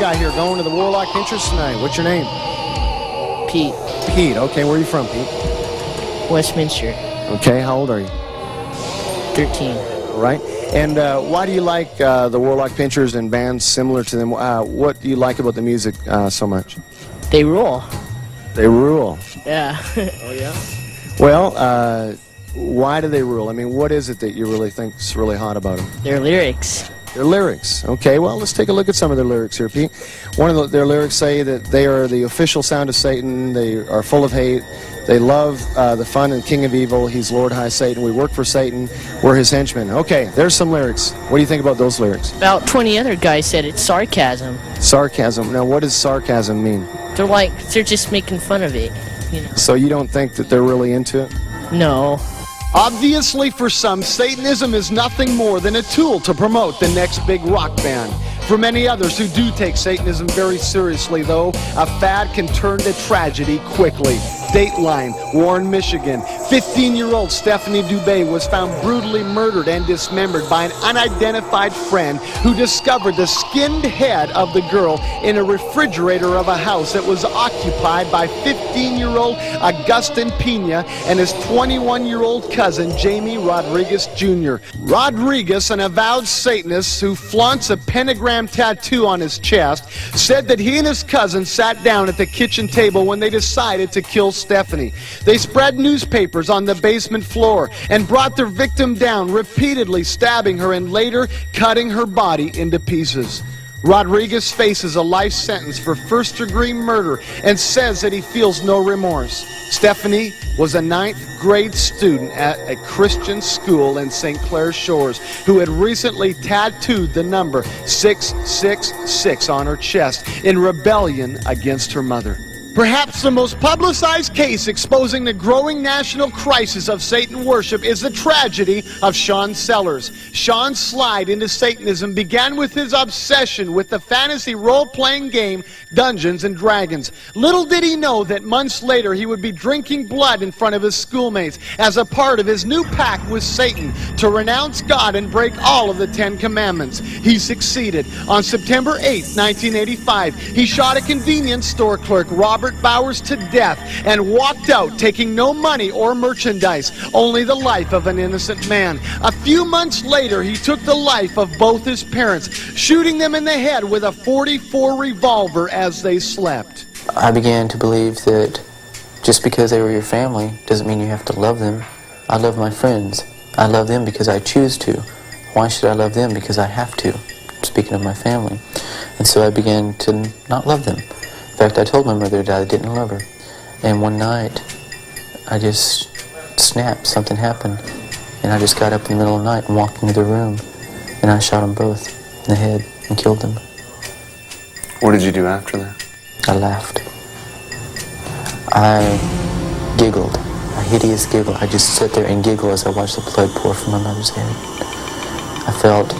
guy here going to the Warlock Pinchers tonight. What's your name? Pete. Pete. Okay, where are you from, Pete? Westminster. Okay, how old are you? 13. All right. And why do you like the Warlock Pinchers and bands similar to them? What do you like about the music so much? They rule. They rule. Yeah. Oh, yeah? Well, why do they rule? I mean, what is it that you really think is really hot about them? Their lyrics. Their lyrics. Okay, well, let's take a look at some of their lyrics here, Pete. One of their lyrics say that they are the official sound of Satan. They are full of hate. They love the fun and king of evil. He's Lord High Satan. We work for Satan. We're his henchmen. Okay, there's some lyrics. What do you think about those lyrics? About 20 other guys said it's sarcasm. Sarcasm. Now, what does sarcasm mean? They're just making fun of it, you know. So you don't think that they're really into it? No. Obviously, for some, Satanism is nothing more than a tool to promote the next big rock band. For many others who do take Satanism very seriously, though, a fad can turn to tragedy quickly. Dateline, Warren, Michigan. 15-year-old Stephanie Dubé was found brutally murdered and dismembered by an unidentified friend who discovered the skinned head of the girl in a refrigerator of a house that was occupied by 15-year-old Agustin Pena and his 21-year-old cousin Jamie Rodriguez Jr. Rodriguez, an avowed Satanist who flaunts a pentagram tattoo on his chest, said that he and his cousin sat down at the kitchen table when they decided to kill Stephanie. They spread newspapers on the basement floor and brought their victim down, repeatedly stabbing her and later cutting her body into pieces. Rodriguez faces a life sentence for first-degree murder and says that he feels no remorse. Stephanie was a 9th grade student at a Christian school in St. Clair Shores who had recently tattooed the number 666 on her chest in rebellion against her mother. Perhaps the most publicized case exposing the growing national crisis of Satan worship is the tragedy of Sean Sellers. Sean's slide into Satanism began with his obsession with the fantasy role-playing game Dungeons and Dragons. Little did he know that months later he would be drinking blood in front of his schoolmates as a part of his new pact with Satan to renounce God and break all of the 10 Commandments. He succeeded. On September 8, 1985, he shot a convenience store clerk, Robert Bowers, to death and walked out taking no money or merchandise, only the life of an innocent man. A few months later, he took the life of both his parents, shooting them in the head with a .44 revolver as they slept. I began to believe that just because they were your family doesn't mean you have to love them. I love my friends. I love them because I choose to. Why should I love them because I have to? Speaking of my family. And so I began to not love them. In fact, I told my mother that I didn't love her. And one night, I just snapped. Something happened. And I just got up in the middle of the night and walked into their room. And I shot them both in the head and killed them. What did you do after that? I laughed. I giggled. A hideous giggle. I just sat there and giggled as I watched the blood pour from my mother's head. I felt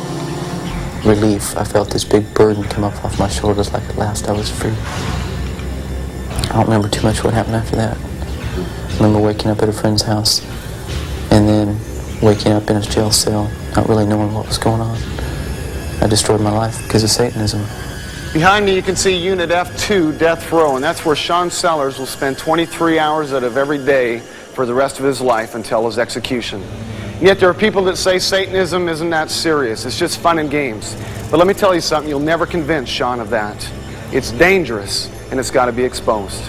relief. I felt this big burden come up off my shoulders like at last I was free. I don't remember too much what happened after that. I remember waking up at a friend's house and then waking up in a jail cell, not really knowing what was going on. I destroyed my life because of Satanism. Behind me you can see Unit F2, Death Row, and that's where Sean Sellers will spend 23 hours out of every day for the rest of his life until his execution. Yet there are people that say Satanism isn't that serious, it's just fun and games. But let me tell you something, you'll never convince Sean of that. It's dangerous, and it's got to be exposed.